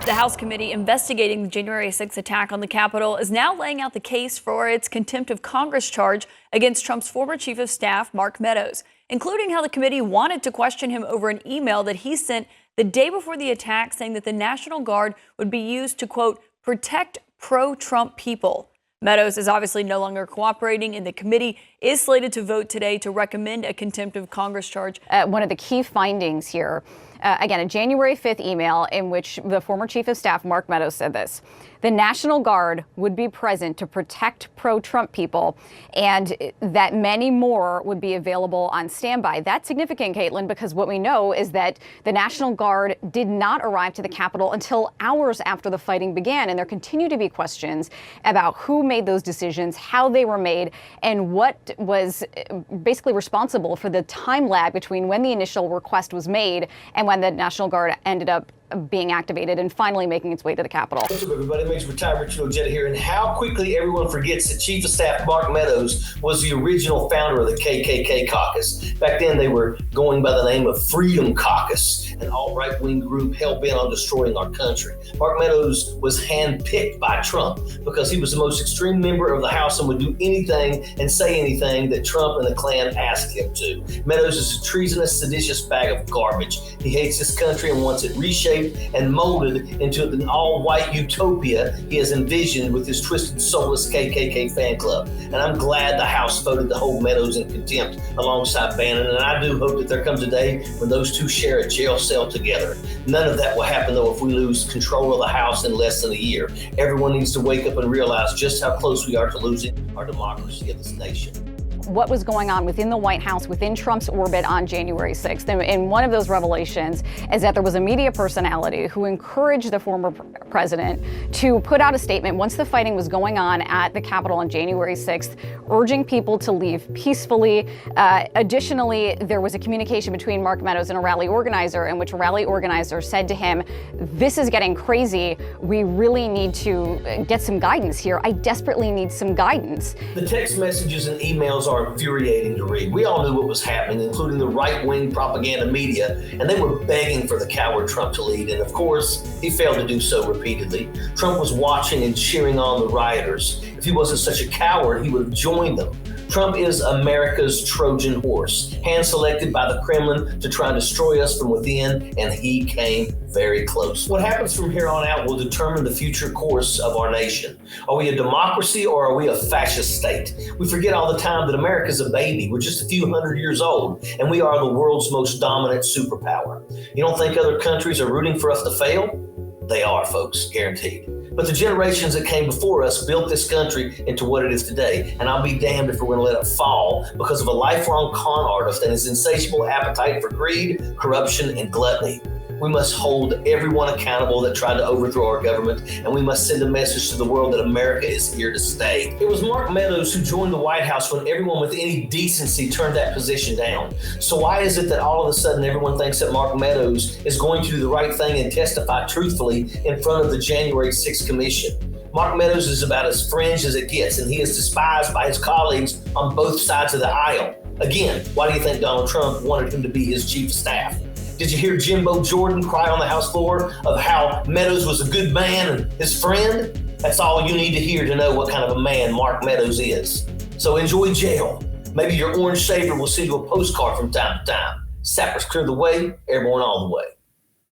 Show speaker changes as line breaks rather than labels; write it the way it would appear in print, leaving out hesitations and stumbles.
The House committee investigating the January 6th attack on the Capitol is now laying out the case for its contempt of Congress charge against Trump's former chief of staff, Mark Meadows, including how the committee wanted to question him over an email that he sent the day before the attack saying that the National Guard would be used to, quote, protect pro-Trump people. Meadows is obviously no longer cooperating, and the committee is slated to vote today to recommend a contempt of Congress charge.
One of the key findings here, again, a January 5th email in which the former chief of staff, Mark Meadows, said this. The National Guard would be present to protect pro-Trump people, and that many more would be available on standby. That's significant, Caitlin, because what we know is that the National Guard did not arrive to the Capitol until hours after the fighting began, and there continue to be questions about who made those decisions, how they were made, and what was basically responsible for the time lag between when the initial request was made and when the National Guard ended up being activated and finally making its way to the Capitol.
What's up, everybody? Major Retired Richard Ojeda here, and how quickly everyone forgets that Chief of Staff Mark Meadows was the original founder of the KKK caucus. Back then, they were going by the name of Freedom Caucus, an alt-right-wing group hell-bent on destroying our country. Mark Meadows was handpicked by Trump because he was the most extreme member of the House and would do anything and say anything that Trump and the Klan asked him to. Meadows is a treasonous, seditious bag of garbage. He hates this country and wants it reshaped and molded into an all-white utopia he has envisioned with his twisted, soulless KKK fan club. And I'm glad the House voted to hold Meadows in contempt alongside Bannon, and I do hope that there comes a day when those two share a jail cell together. None of that will happen, though, if we lose control of the House in less than a year. Everyone needs to wake up and realize just how close we are to losing our democracy of this nation.
What was going on within the White House, within Trump's orbit on January 6th. And one of those revelations is that there was a media personality who encouraged the former president to put out a statement once the fighting was going on at the Capitol on January 6th, urging people to leave peacefully. Additionally, there was a communication between Mark Meadows and a rally organizer in which a rally organizer said to him, "This is getting crazy. We really need to get some guidance here. I desperately need some guidance."
The text messages and emails are infuriating to read. We all knew what was happening, including the right-wing propaganda media, and they were begging for the coward Trump to lead. And of course, he failed to do so repeatedly. Trump was watching and cheering on the rioters. If he wasn't such a coward, he would have joined them. Trump is America's Trojan horse, hand-selected by the Kremlin to try and destroy us from within, and he came very close. What happens from here on out will determine the future course of our nation. Are we a democracy or are we a fascist state? We forget all the time that America's a baby. We're just a few hundred years old, and we are the world's most dominant superpower. You don't think other countries are rooting for us to fail? They are, folks, guaranteed. But the generations that came before us built this country into what it is today, and I'll be damned if we're going to let it fall because of a lifelong con artist and his insatiable appetite for greed, corruption, and gluttony. We must hold everyone accountable that tried to overthrow our government, and we must send a message to the world that America is here to stay. It was Mark Meadows who joined the White House when everyone with any decency turned that position down. So why is it that all of a sudden everyone thinks that Mark Meadows is going to do the right thing and testify truthfully in front of the January 6th Commission? Mark Meadows is about as fringe as it gets, and he is despised by his colleagues on both sides of the aisle. Again, why do you think Donald Trump wanted him to be his chief of staff? Did you hear Jimbo Jordan cry on the House floor of how Meadows was a good man and his friend? That's all you need to hear to know what kind of a man Mark Meadows is. So enjoy jail. Maybe your orange shaver will send you a postcard from time to time. Sappers clear the way, airborne all the way.